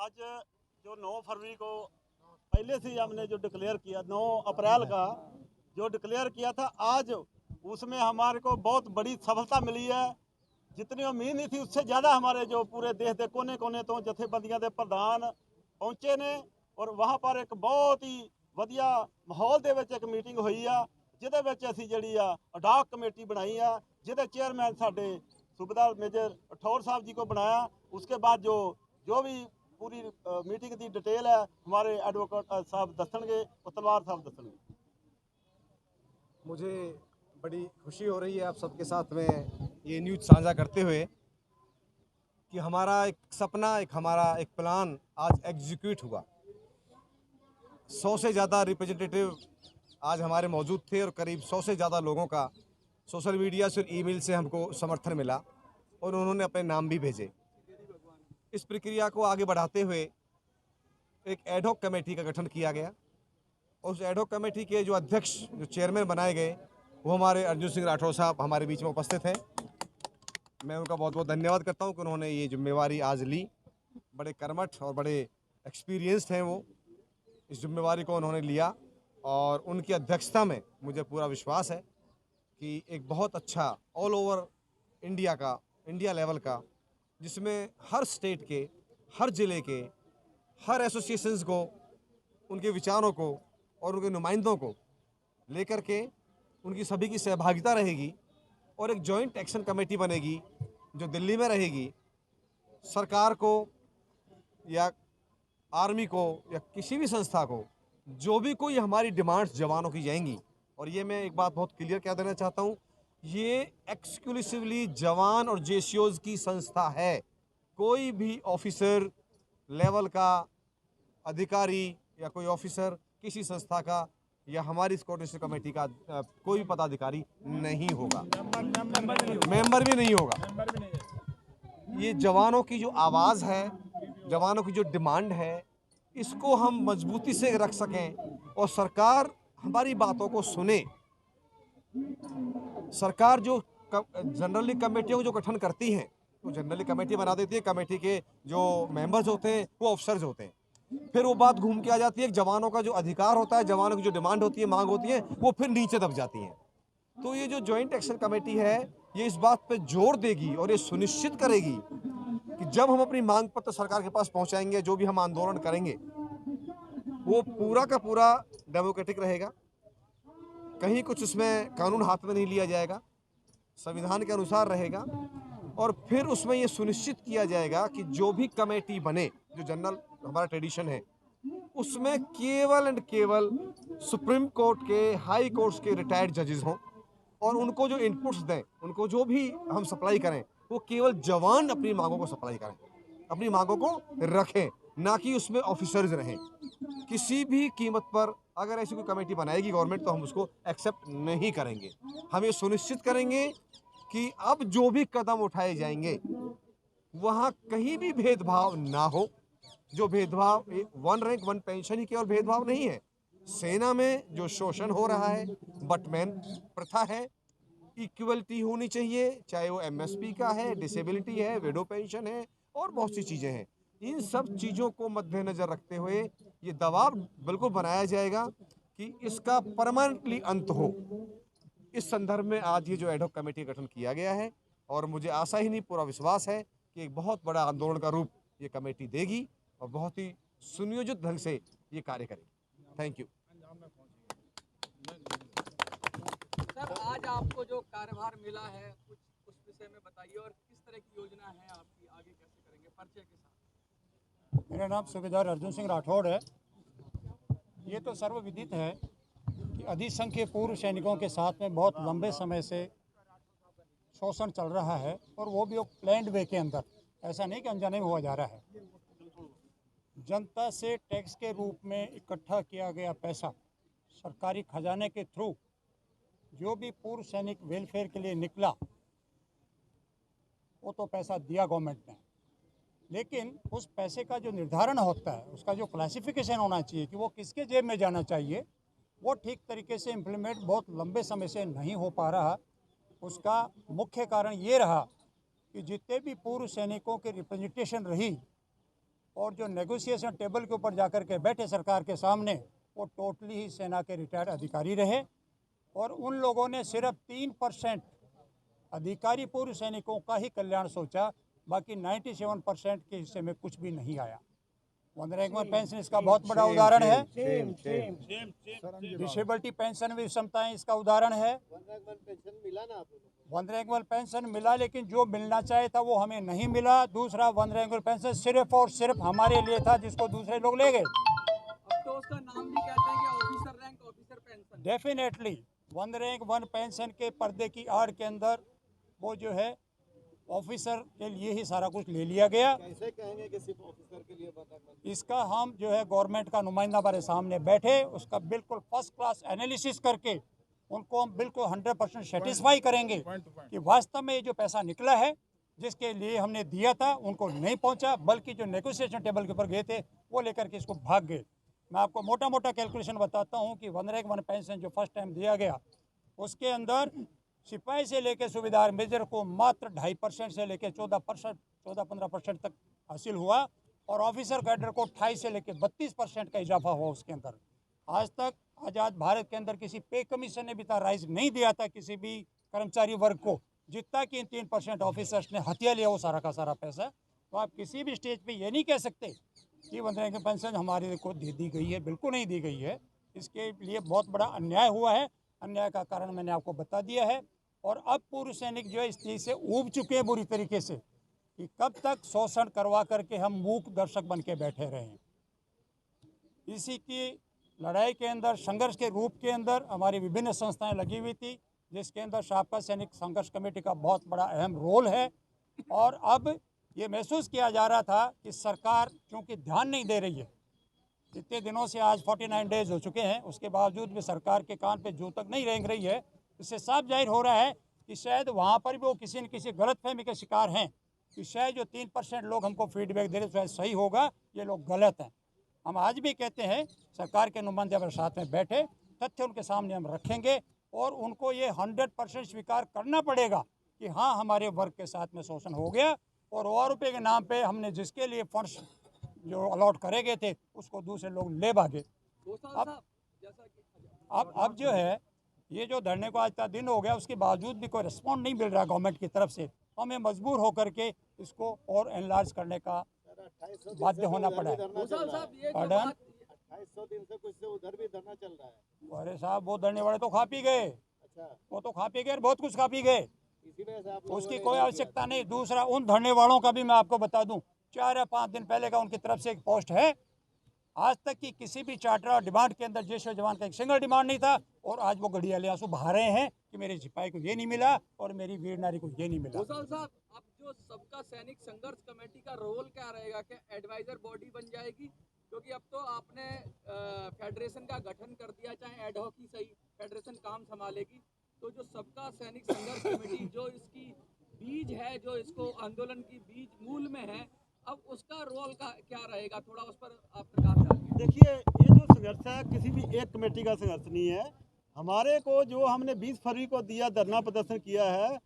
आज जो 9 फरवरी को पहले से ही हमने जो डिक्लेयर किया, 9 अप्रैल का जो डिक्लेयर किया था, आज उसमें हमारे को बहुत बड़ी सफलता मिली है। जितनी उम्मीद नहीं थी उससे ज़्यादा हमारे जो पूरे देश के कोने कोने तो जथेबंदियां के प्रधान पहुँचे ने और वहाँ पर एक बहुत ही वधिया माहौल ਦੇ ਵਿੱਚ एक मीटिंग हुई है, ਜਿਹਦੇ ਵਿੱਚ ਅਸੀਂ ਜਿਹੜੀ ਆ ਅਡਾਕ कमेटी बनाई है, ਜਿਹਦੇ चेयरमैन साढ़े सूबेदार मेजर राठौर साहब जी को बनाया। उसके बाद जो भी पूरी मीटिंग की डिटेल है हमारे एडवोकेट साहब दसणगे, तलवार साहब दसणगे। मुझे बड़ी खुशी हो रही है आप सबके साथ में ये न्यूज़ साझा करते हुए कि हमारा एक सपना, हमारा एक प्लान आज एग्जीक्यूट हुआ। 100 से ज़्यादा रिप्रेजेंटेटिव आज हमारे मौजूद थे और करीब 100 से ज़्यादा लोगों का सोशल मीडिया से और ईमेल से हमको समर्थन मिला और उन्होंने अपने नाम भी भेजे। इस प्रक्रिया को आगे बढ़ाते हुए एक एडहॉक कमेटी का गठन किया गया। उस एडहॉक कमेटी के जो अध्यक्ष, जो चेयरमैन बनाए गए, वो हमारे अर्जुन सिंह राठौर साहब हमारे बीच में उपस्थित हैं। मैं उनका बहुत बहुत धन्यवाद करता हूं कि उन्होंने ये जिम्मेवारी आज ली। बड़े कर्मठ और बड़े एक्सपीरियंस्ड हैं वो, इस जिम्मेवारी को उन्होंने लिया और उनकी अध्यक्षता में मुझे पूरा विश्वास है कि एक बहुत अच्छा ऑल ओवर इंडिया लेवल का, जिसमें हर स्टेट के, हर ज़िले के, हर एसोसिएशंस को, उनके विचारों को और उनके नुमाइंदों को लेकर के उनकी सभी की सहभागिता रहेगी और एक जॉइंट एक्शन कमेटी बनेगी जो दिल्ली में रहेगी। सरकार को या आर्मी को या किसी भी संस्था को जो भी कोई हमारी डिमांड्स जवानों की जाएंगी, और ये मैं एक बात बहुत क्लियर कह देना चाहता हूँ, ये एक्सक्लूसिवली जवान और जेसीओज की संस्था है। कोई भी ऑफिसर लेवल का अधिकारी या कोई ऑफिसर किसी संस्था का या हमारी कोऑर्डिनेशन कमेटी का कोई पदाधिकारी नहीं होगा, मेंबर भी नहीं होगा। ये जवानों की जो आवाज़ है, जवानों की जो डिमांड है, इसको हम मजबूती से रख सकें और सरकार हमारी बातों को सुने। सरकार जो जनरली कमेटियों को जो गठन करती हैं, तो जनरली कमेटी बना देती है, कमेटी के जो मेंबर्स होते हैं वो ऑफिसर्स होते हैं। फिर वो बात घूम के आ जाती है कि जवानों का जो अधिकार होता है, जवानों की जो डिमांड होती है, मांग होती है, वो फिर नीचे दब जाती है। तो ये जो जॉइंट एक्शन कमेटी है, ये इस बात पे जोर देगी और ये सुनिश्चित करेगी कि जब हम अपनी मांग पत्र सरकार के पास पहुंचाएंगे, जो भी हम आंदोलन करेंगे, वो पूरा का पूरा डेमोक्रेटिक रहेगा। कहीं कुछ उसमें कानून हाथ में नहीं लिया जाएगा, संविधान के अनुसार रहेगा। और फिर उसमें ये सुनिश्चित किया जाएगा कि जो भी कमेटी बने, जो जनरल हमारा ट्रेडिशन है, उसमें केवल एंड केवल सुप्रीम कोर्ट के, हाई कोर्ट्स के रिटायर्ड जजेस हों और उनको जो इनपुट्स दें, उनको जो भी हम सप्लाई करें, वो केवल जवान अपनी मांगों को सप्लाई करें, अपनी मांगों को रखें, ना कि उसमें ऑफिसर्स रहें। किसी भी कीमत पर अगर ऐसी कोई कमेटी बनाएगी गवर्नमेंट, तो हम उसको एक्सेप्ट नहीं करेंगे। हम ये सुनिश्चित करेंगे कि अब जो भी कदम उठाए जाएंगे वहाँ कहीं भी भेदभाव ना हो। जो भेदभाव, वन रैंक वन पेंशन ही केवल भेदभाव नहीं है। सेना में जो शोषण हो रहा है, बटमैन प्रथा है, इक्वलिटी होनी चाहिए, चाहे वो एमएसपी का है, डिसेबिलिटी है, विडो पेंशन है और बहुत सी चीज़ें हैं। इन सब चीज़ों को मद्देनज़र रखते हुए ये दबाव बिल्कुल बनाया जाएगा कि इसका परमानेंटली अंत हो। इस संदर्भ में आज ये जो एडहॉक कमेटी का गठन किया गया है और मुझे आशा ही नहीं, पूरा विश्वास है कि एक बहुत बड़ा आंदोलन का रूप ये कमेटी देगी और बहुत ही सुनियोजित ढंग से ये कार्य करेगी। Thank you sir. आज आपको जो कार्यभार मिला है, कुछ उस विषय में बताइए और किस तरह की योजना है आपकी, आगे कैसे करेंगे परिचय के साथ। मेरा नाम सूबेदार अर्जुन सिंह राठौड़ है। ये तो सर्वविदित है कि अधिसंख्य के पूर्व सैनिकों के साथ में बहुत लंबे समय से शोषण चल रहा है और वो भी एक प्लान्ड वे के अंदर, ऐसा नहीं कि अनजाने में हुआ जा रहा है। जनता से टैक्स के रूप में इकट्ठा किया गया पैसा सरकारी खजाने के थ्रू जो भी पूर्व सैनिक वेलफेयर के लिए निकला, वो तो पैसा दिया गवर्नमेंट ने, लेकिन उस पैसे का जो निर्धारण होता है, उसका जो क्लासिफिकेशन होना चाहिए कि वो किसके जेब में जाना चाहिए, वो ठीक तरीके से इम्प्लीमेंट बहुत लंबे समय से नहीं हो पा रहा। उसका मुख्य कारण ये रहा कि जितने भी पूर्व सैनिकों की रिप्रेजेंटेशन रही, और जो नेगोशिएशन टेबल के ऊपर जाकर के बैठे सरकार के सामने, वो टोटली ही सेना के रिटायर्ड अधिकारी रहे। और उन लोगों ने सिर्फ 3% अधिकारी पूर्व सैनिकों का ही कल्याण सोचा, बाकी 97% के हिस्से में कुछ भी नहीं आया। वन रैंक वन पेंशन इसका बहुत बड़ा उदाहरण है। डिसेबिलिटी पेंशन भी विषमताएं इसका उदाहरण है। वन रैंक वन पेंशन मिला, लेकिन जो मिलना चाहिए था वो हमें नहीं मिला। दूसरा, वन रैंक वन पेंशन सिर्फ और सिर्फ हमारे लिए था, जिसको दूसरे लोग ले गए। अब तो उसका नाम भी कहते हैं कि officer rank officer pension. Definitely one rank one pension के पर्दे की आड़ के अंदर वो जो है ऑफिसर के लिए ही सारा कुछ ले लिया गया। कैसे कहेंगे कि सिर्फ ऑफिसर के लिए इसका हम जो है गवर्नमेंट का नुमाइंदा हमारे सामने बैठे, उसका बिल्कुल फर्स्ट क्लास एनालिसिस करके उनको हम बिल्कुल 100% सेटिस्फाई करेंगे कि वास्तव में ये जो पैसा निकला है जिसके लिए हमने दिया था उनको नहीं पहुंचा, बल्कि जो नेगोशिएशन टेबल के ऊपर गए थे वो लेकर के इसको भाग गए। मैं आपको मोटा मोटा कैलकुलेशन बताता हूं कि वन रैंक वन पेंशन जो फर्स्ट टाइम दिया गया उसके अंदर सिपाही से लेकर सूबेदार मेजर को मात्र 2.5% से लेकर 14-15% तक हासिल हुआ, और ऑफिसर कैडर को 28 से लेकर 32% का इजाफा हुआ उसके अंदर। आज तक आज़ाद भारत के अंदर किसी पे कमीशन ने भी इतना राइज नहीं दिया था किसी भी कर्मचारी वर्ग को, जितना कि इन 3% ऑफिसर्स ने हथिया लिया वो सारा का सारा पैसा। तो आप किसी भी स्टेज पे ये नहीं कह सकते कि वन रैंक पेंशन हमारे को दे दी गई है, बिल्कुल नहीं दी गई है। इसके लिए बहुत बड़ा अन्याय हुआ है। अन्याय का कारण मैंने आपको बता दिया है। और अब पूर्व सैनिक जो है इस चीज़ से ऊब चुके हैं बुरी तरीके से कि कब तक शोषण करवा करके हम मूक दर्शक बन के बैठे रहें। इसी की लड़ाई के अंदर, संघर्ष के रूप के अंदर हमारी विभिन्न संस्थाएं लगी हुई थी, जिसके अंदर साबका सैनिक संघर्ष कमेटी का बहुत बड़ा अहम रोल है। और अब ये महसूस किया जा रहा था कि सरकार क्योंकि ध्यान नहीं दे रही है, इतने दिनों से आज 49 डेज हो चुके हैं, उसके बावजूद भी सरकार के कान पे जू तक नहीं रेंग रही है। इससे साफ जाहिर हो रहा है कि शायद वहाँ पर भी वो किसी न किसी गलतफहमी के शिकार हैं कि शायद जो 3% लोग हमको फीडबैक दे रहे शायद सही होगा, ये लोग गलत हैं। हम आज भी कहते हैं सरकार के नुमाइंदे हमारे साथ में बैठे, तथ्य उनके सामने हम रखेंगे और उनको ये 100% स्वीकार करना पड़ेगा कि हाँ, हमारे वर्ग के साथ में शोषण हो गया और ₹1 के नाम पे हमने जिसके लिए फंड्स जो अलॉट करे गए थे उसको दूसरे लोग ले भागे। अब जो है ये जो धरने को आज का दिन हो गया, उसके बावजूद भी कोई रिस्पॉन्ड नहीं मिल रहा गवर्नमेंट की तरफ से, तो हमें मजबूर होकर के इसको और एनलार्ज करने का बाध्य होना पड़ा है। 2800 दिन से कुछ से उधर भी धरना चल रहा है। अरे साहब, वो धरने वाले तो खा पी गए। अच्छा, वो तो खा पी गए, बहुत कुछ खा पी गए, इसी वजह से आप उसकी कोई आवश्यकता नहीं। दूसरा, उन धरने वालों का भी मैं आपको बता दूं, 4 या 5 दिन पहले का उनकी तरफ से एक पोस्ट है। आज तक की किसी भी चार्टर और डिमांड के अंदर जैश जवान का एक सिंगल डिमांड नहीं था, और आज वो घड़ियाले आंसू बहा रहे हैं कि मेरे सिपाही को ये नहीं मिला और मेरी वीर नारी को ये नहीं मिला। साहब, अब जो सबका सैनिक संघर्ष कमेटी का रोल क्या रहेगा? क्या एडवाइजर बॉडी बन जाएगी? क्योंकि अब तो आपने फेडरेशन का गठन कर दिया, चाहे एडहॉक ही सही, फेडरेशन काम संभालेगी। तो जो सबका सैनिक संघर्ष कमेटी जो इसकी बीज है, जो इसको आंदोलन की बीज मूल में है, अब उसका रोल का क्या रहेगा? थोड़ा उस पर आप प्रकाश डालिए। देखिए, ये जो संघर्ष है किसी भी एक कमेटी का संघर्ष नहीं है। हमारे को जो हमने 20 फरवरी को दिया, धरना प्रदर्शन किया है,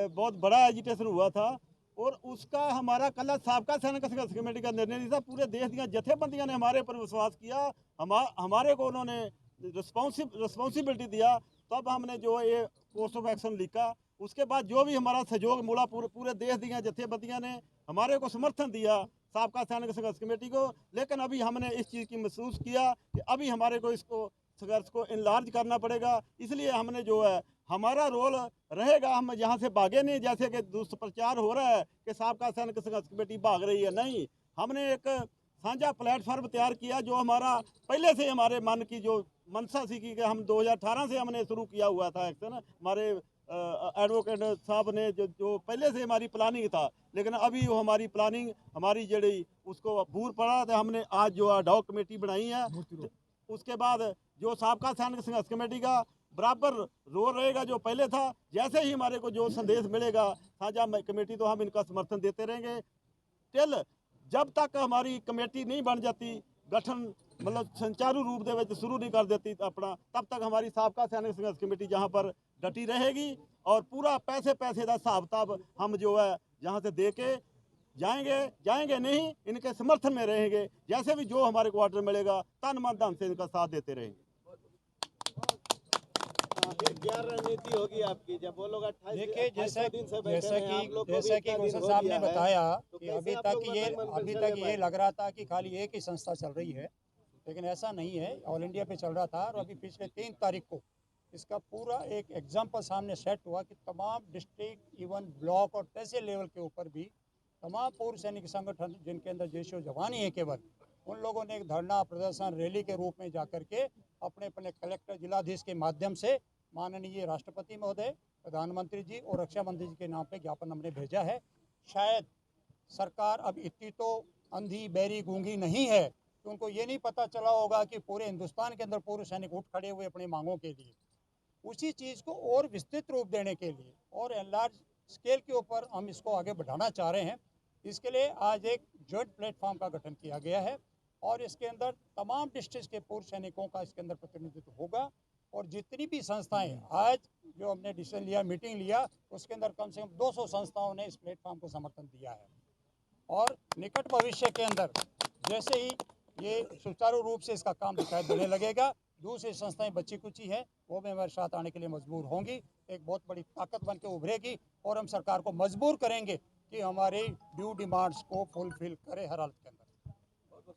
बहुत बड़ा एजिटेशन हुआ था, और उसका हमारा कल साबका सैनिक संघर्ष कमेटी का निर्णय नहीं था। पूरे देश की जथेबंदियां ने हमारे पर विश्वास किया, हमारे को उन्होंने रिस्पॉन्सिबिलिटी दिया, तब हमने जो ये कोर्स ऑफ एक्शन लिखा। उसके बाद जो भी हमारा सहयोग मिला, पूरे देश की जथेबंदियां ने हमारे को समर्थन दिया, साबका सैनिक संघर्ष कमेटी को। लेकिन अभी हमने इस चीज़ की महसूस किया कि अभी हमारे को इसको संघर्ष को इनलार्ज करना पड़ेगा। इसलिए हमने जो है हमारा रोल रहेगा, हम यहाँ से भागे नहीं, जैसे कि दुष्प्रचार हो रहा है कि साबका सैनिक संघर्ष कमेटी भाग रही है। नहीं, हमने एक साझा प्लेटफॉर्म तैयार किया, जो हमारा पहले से हमारे मन की जो मंशा थी कि हम 2018 से हमने शुरू किया हुआ था एक्शन। हमारे एडवोकेट साहब ने जो पहले से हमारी प्लानिंग था, लेकिन अभी वो हमारी प्लानिंग हमारी जड़ी उसको भूर पड़ा था। हमने आज जो एडहॉक कमेटी बनाई है, उसके बाद जो साबका सैनिक संघर्ष कमेटी का बराबर रोल रहेगा जो पहले था। जैसे ही हमारे को जो संदेश मिलेगा साझा कमेटी, तो हम इनका समर्थन देते रहेंगे। टिल जब तक हमारी कमेटी नहीं बन जाती, गठन मतलब संचारू रूप दे शुरू नहीं कर देती अपना, तब तक हमारी साबका सैनिक संघर्ष कमेटी जहाँ पर डटी रहेगी। और पूरा पैसे का हिसाब किताब हम जो है जहाँ से दे के जाएंगे नहीं, इनके समर्थन में रहेंगे। जैसे भी जो हमारे को ऑर्डर मिलेगा तन मन धन से इनका साथ देते रहेंगे। क्या रणनीति होगी आपकी जब वो लोग 28 देखिए, जैसा जैसा कि कि घोषणा साहब ने बताया तो कि कैसे अभी आप तक लोग ये मतलब अभी मंथन तक चले ये पाए? लग रहा था कि खाली एक ही संस्था चल रही है, लेकिन ऐसा नहीं है। ऑल इंडिया पे चल रहा था और अभी पिछले 3 तारीख को इसका पूरा एक एग्जाम्पल सामने सेट हुआ कि तमाम डिस्ट्रिक्ट, इवन ब्लॉक और तहसील लेवल के ऊपर भी तमाम पूर्व सैनिक संगठन जिनके अंदर जैशो जवानी है केवल, उन लोगों ने एक धरना प्रदर्शन रैली के रूप में जाकर के अपने अपने कलेक्टर जिलाधीश के माध्यम से माननीय राष्ट्रपति महोदय, प्रधानमंत्री जी और रक्षा मंत्री जी के नाम पे ज्ञापन हमने भेजा है। शायद सरकार अब इतनी तो अंधी बैरी गूंगी नहीं है कि उनको ये नहीं पता चला होगा कि पूरे हिंदुस्तान के अंदर पूर्व सैनिक उठ खड़े हुए अपनी मांगों के लिए। उसी चीज़ को और विस्तृत रूप देने के लिए और लार्ज स्केल के ऊपर हम इसको आगे बढ़ाना चाह रहे हैं। इसके लिए आज एक जॉइंट प्लेटफॉर्म का गठन किया गया है और इसके अंदर तमाम डिस्ट्रिक्ट के पूर्व सैनिकों का इसके अंदर प्रतिनिधित्व होगा। और जितनी भी संस्थाएं आज जो हमने डिसीजन लिया, मीटिंग लिया, उसके अंदर कम से कम 200 संस्थाओं ने इस प्लेटफॉर्म को समर्थन दिया है। और निकट भविष्य के अंदर जैसे ही ये सुचारू रूप से इसका काम दिखाई देने लगेगा, दूसरी संस्थाएं बची कुची हैं वो भी हमारे साथ आने के लिए मजबूर होंगी, एक बहुत बड़ी ताकत बन के उभरेगी और हम सरकार को मजबूर करेंगे कि हमारी ड्यू डिमांड्स को फुलफिल करे हर हालत के अंदर।